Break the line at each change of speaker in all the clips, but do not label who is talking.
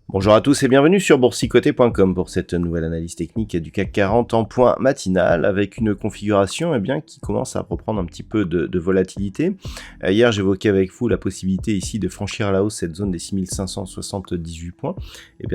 Bonjour à tous et bienvenue sur boursicoté.com pour cette nouvelle analyse technique du CAC 40 en point matinal avec une configuration qui commence à reprendre un petit peu de volatilité. Hier j'évoquais avec vous la possibilité ici de franchir à la hausse cette zone des 6578 points.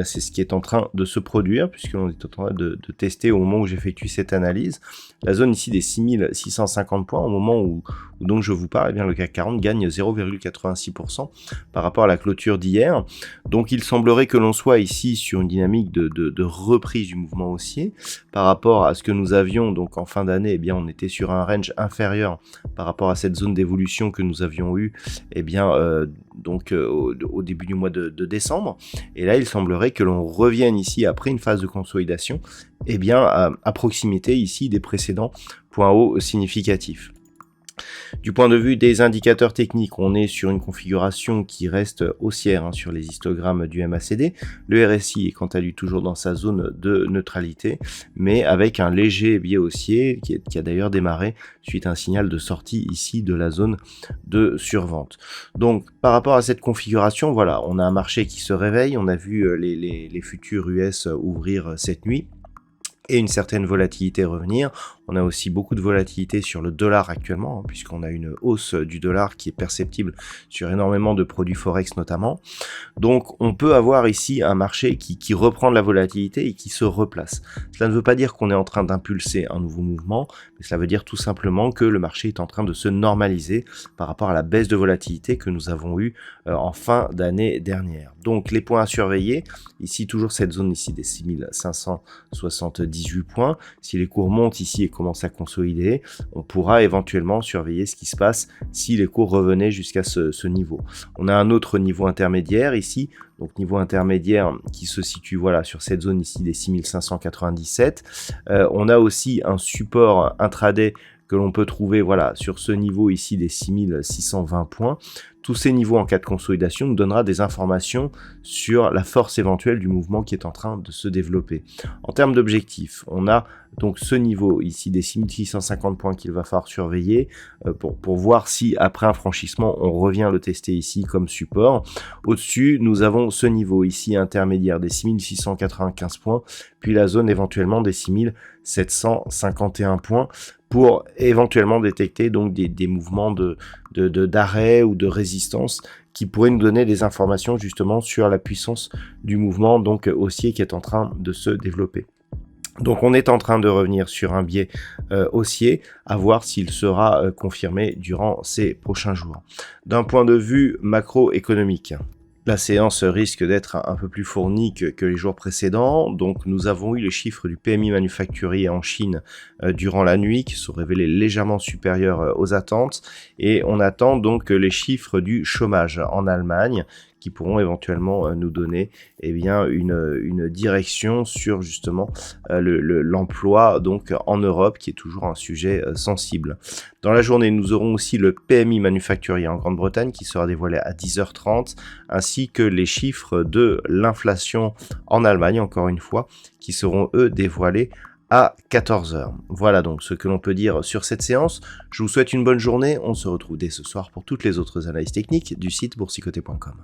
C'est ce qui est en train de se produire puisqu'on est en train de tester au moment où j'effectue cette analyse. La zone ici des 6650 points au moment où donc je vous parle, le CAC 40 gagne 0,86% par rapport à la clôture d'hier. Donc il semblerait que l'on soit ici sur une dynamique de reprise du mouvement haussier par rapport à ce que nous avions donc en fin d'année. On était sur un range inférieur par rapport à cette zone d'évolution que nous avions eu au début du mois de décembre. Et là il semblerait que l'on revienne ici après une phase de consolidation à proximité ici des précédents points hauts significatifs. Du point de vue des indicateurs techniques, on est sur une configuration qui reste haussière sur les histogrammes du MACD. Le RSI est quant à lui toujours dans sa zone de neutralité, mais avec un léger biais haussier qui a d'ailleurs démarré suite à un signal de sortie ici de la zone de survente. Donc par rapport à cette configuration, voilà, on a un marché qui se réveille, on a vu les futurs US ouvrir cette nuit et une certaine volatilité revenir. On a aussi beaucoup de volatilité sur le dollar actuellement, puisqu'on a une hausse du dollar qui est perceptible sur énormément de produits forex notamment. Donc on peut avoir ici un marché qui reprend de la volatilité et qui se replace. Cela ne veut pas dire qu'on est en train d'impulser un nouveau mouvement, mais cela veut dire tout simplement que le marché est en train de se normaliser par rapport à la baisse de volatilité que nous avons eue en fin d'année dernière. Donc les points à surveiller, ici toujours cette zone ici des 6578 points. Si les cours montent ici et commencent à consolider, on pourra éventuellement surveiller ce qui se passe si les cours revenaient jusqu'à ce niveau. On a un autre niveau intermédiaire ici, donc niveau intermédiaire qui se situe sur cette zone ici des 6597. On a aussi un support intraday que l'on peut trouver sur ce niveau ici des 6620 points. Tous ces niveaux en cas de consolidation nous donnera des informations sur la force éventuelle du mouvement qui est en train de se développer. En termes d'objectifs, on a donc ce niveau ici des 6650 points qu'il va falloir surveiller pour voir si après un franchissement on revient le tester ici comme support. Au-dessus, nous avons ce niveau ici intermédiaire des 6695 points, puis la zone éventuellement des 6751 points pour éventuellement détecter donc des mouvements d'arrêt ou de résistance qui pourraient nous donner des informations justement sur la puissance du mouvement donc haussier qui est en train de se développer. Donc on est en train de revenir sur un biais haussier, à voir s'il sera confirmé durant ces prochains jours. D'un point de vue macroéconomique, la séance risque d'être un peu plus fournie que les jours précédents. Donc nous avons eu les chiffres du PMI manufacturier en Chine durant la nuit qui sont révélés légèrement supérieurs aux attentes. Et on attend donc les chiffres du chômage en Allemagne qui pourront éventuellement nous donner une direction sur justement l'emploi donc en Europe qui est toujours un sujet sensible. Dans la journée, nous aurons aussi le PMI manufacturier en Grande-Bretagne qui sera dévoilé à 10h30 ainsi que les chiffres de l'inflation en Allemagne, encore une fois, qui seront eux dévoilés à 14h. Voilà donc ce que l'on peut dire sur cette séance. Je vous souhaite une bonne journée. On se retrouve dès ce soir pour toutes les autres analyses techniques du site boursicoté.com.